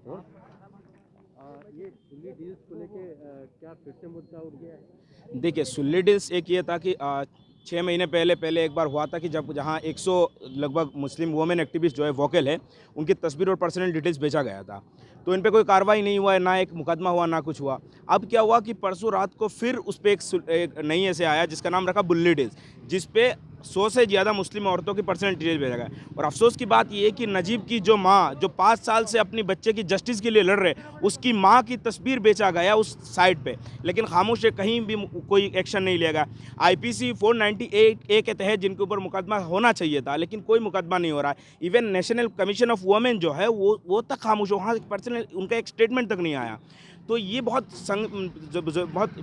और ये दिल्ली डील्स को लेके क्या फिर से मुद्दा उठ गया है? देखिए, सुल्ली डील्स एक ये था कि 6 महीने पहले एक बार हुआ था कि जब जहाँ 100 लगभग मुस्लिम वुमेन एक्टिविस्ट जो है वोकल है, उनकी तस्वीर और पर्सनल डिटेल्स बेचा गया था। तो इन पे कोई कार्रवाई नहीं हुआ है, ना एक मुकदमा हुआ, ना कुछ हुआ। अब क्या हुआ कि परसों रात को फिर उस पे एक नई ऐसे आया जिसका नाम रखा बुल्ली डील्स, जिस पे 100 से ज़्यादा मुस्लिम औरतों की पर्सनल डिटेल भेजा गया। और अफसोस की बात ये है कि नजीब की जो माँ, जो 5 साल से अपनी बच्चे की जस्टिस के लिए लड़ रहे, उसकी माँ की तस्वीर बेचा गया उस साइट पे, लेकिन खामोश है, कहीं भी कोई एक्शन नहीं लिया गया। आईपीसी 498 ए के तहत जिनके ऊपर मुकदमा होना चाहिए था, लेकिन कोई मुकदमा नहीं हो रहा है। Even national commission of women जो है वो तक खामोश है, वहाँ पर्सनल उनका एक स्टेटमेंट तक नहीं आया। तो ये बहुत बहुत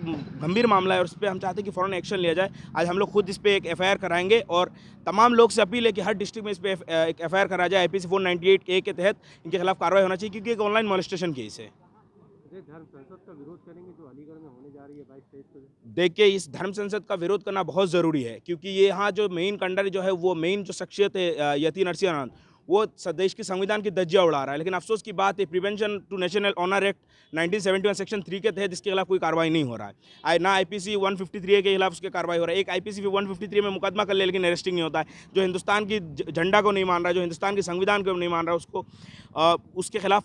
गंभीर मामला है और इस पर हम चाहते हैं कि फ़ौरन एक्शन लिया जाए। आज हम लोग खुद इस पर एक एफआईआर कराएंगे और तमाम लोग से अपील है कि हर डिस्ट्रिक्ट में इस पर एक एफआईआर करा जाए। आईपीसी 498 ए के तहत इनके खिलाफ कार्रवाई होना चाहिए, क्योंकि एक ऑनलाइन मोलेस्टेशन केस है। ये धर्म संसद का विरोध करेंगे जो अलीगढ़ में होने जा रही है 22-23 को? देखिए, इस धर्म संसद का विरोध करना बहुत ज़रूरी है, क्योंकि ये यहाँ जो मेन कंडर जो है, वो मेन जो शख्सियत है यति नरसिंह, वो देश की संविधान की धज्जियां उड़ा रहा है। लेकिन अफसोस की बात है, prevention to national honour act 1971 section 3 के तहत इसके खिलाफ कोई कार्रवाई नहीं हो रहा है। ना आईपीसी 153 के खिलाफ उसके कार्रवाई हो रहा है। एक आईपीसी 153 में मुकदमा कर ले, लेकिन अरेस्टिंग नहीं होता है। जो हिंदुस्तान की झंडा को नहीं मान रहा है, जो हिंदुस्तान के संविधान को नहीं मान रहा है, उसके खिलाफ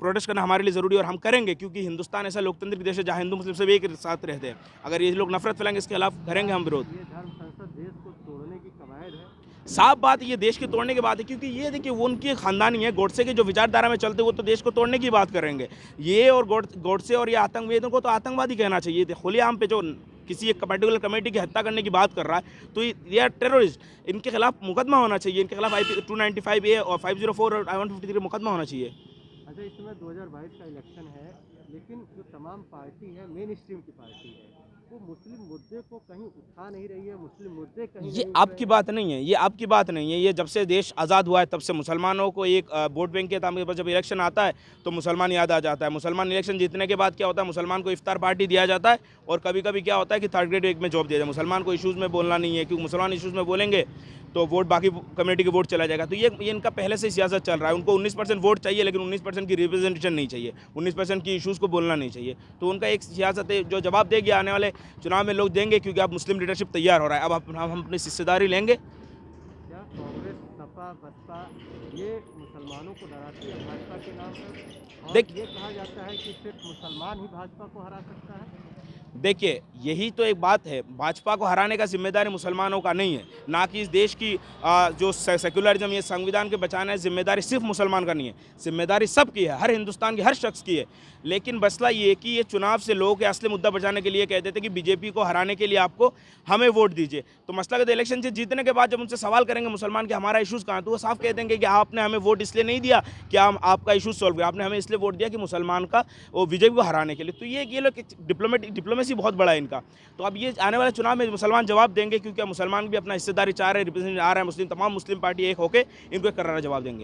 प्रोटेस्ट करना हमारे लिए ज़रूरी है और हम करेंगे, क्योंकि हिंदुस्तान ऐसा लोकतांत्रिक देश है जहाँ हिंदू मुस्लिम सब एक साथ रहते हैं। अगर ये लोग नफरत फैलाएंगे, इसके खिलाफ करेंगे हम विरोध। ये धर्म संसद देश को तोड़ने की कवायद है। साफ बात है, ये देश के तोड़ने की बात है, क्योंकि ये देखिए, वो उनकी खानदानी है, गोडसे की जो विचारधारा में चलते, वो तो देश को तोड़ने की बात करेंगे। ये और गोडसे और ये आतंकवादियों को तो आतंकवादी कहना चाहिए। खुलेआम पे जो किसी एक पर्टिकुलर कमेटी की हत्या करने की बात कर रहा है, तो ये टेररिस्ट, इनके खिलाफ मुकदमा होना चाहिए। इनके खिलाफ IP 295 ए और 504 और I-153 मुकदमा होना चाहिए। अच्छा, इस समय 2022 का इलेक्शन है, लेकिन जो तमाम पार्टी है, मेन स्ट्रीम की पार्टी है, वो मुस्लिम मुद्दे को कहीं उठा नहीं रही है, मुस्लिम मुद्दे कहीं ये नहीं उठ रहे आपकी हैं। बात नहीं है, ये आपकी बात नहीं है। ये जब से देश आज़ाद हुआ है, तब से मुसलमानों को एक वोट बैंक के तौर पर जब इलेक्शन आता है, तो मुसलमान याद आ जाता है। मुसलमान इलेक्शन जीतने के बाद क्या होता है, मुसलमान को इफ्तार पार्टी दिया जाता है और कभी-कभी क्या होता है कि थर्ड ग्रेड एक में जॉब दिया जाए। मुसलमान को इश्यूज़ में बोलना नहीं है, क्योंकि मुसलमान इश्यूज़ में बोलेंगे तो वोट बाकी कम्युनिटी के वोट चला जाएगा। तो ये इनका पहले से सियासत चल रहा है। उनको 19% वोट चाहिए, लेकिन 19% की रिप्रेजेंटेशन नहीं चाहिए, 19% की इश्यूज़ को बोलना नहीं चाहिए। तो उनका एक सियासत है, जो जवाब देगी आने वाले चुनाव में लोग देंगे, क्योंकि अब मुस्लिम लीडरशिप तैयार हो रहा है। अब हम अपनी हिस्सेदारी लेंगे। क्या कांग्रेस, सपा, बसपा ये मुसलमानों को डराती है भाजपा के नाम पर? और देख ये कहा जाता है कि सिर्फ मुसलमान ही भाजपा को हरा सकता है। देखिए, यही तो एक बात है, भाजपा को हराने का जिम्मेदारी मुसलमानों का नहीं है, ना कि इस देश की जो सेक्युलरिज्म, ये संविधान के बचाना है, जिम्मेदारी सिर्फ मुसलमान का नहीं है, जिम्मेदारी सबकी है, हर हिंदुस्तान के हर शख्स की है। लेकिन मसला ये कि ये चुनाव से लोगों के असली मुद्दा बचाने के लिए कहते थे कि बीजेपी को हराने के लिए आपको हमें वोट दीजिए। तो मसला कहते इलेक्शन से जीतने के बाद जब उनसे सवाल करेंगे मुसलमान कि हमारा इशूज़ कहाँ है, तो वो साफ कह देंगे कि आपने हमें वोट इसलिए नहीं दिया कि हम आपका इशूज़ सॉल्व करें, आपने हमें इसलिए वोट दिया कि मुसलमान का वो बीजेपी को हराने के लिए। तो ये लोग डिप्लोमेसी बहुत बड़ा है इनका। तो अब ये आने वाले चुनाव में मुसलमान जवाब देंगे, क्योंकि मुसलमान भी अपना हिस्सेदारी चाह रहे हैं, रिप्रेजेंट आ रहा है मुस्लिम, तमाम मुस्लिम पार्टी एक होकर इनको एक करारा जवाब देंगे।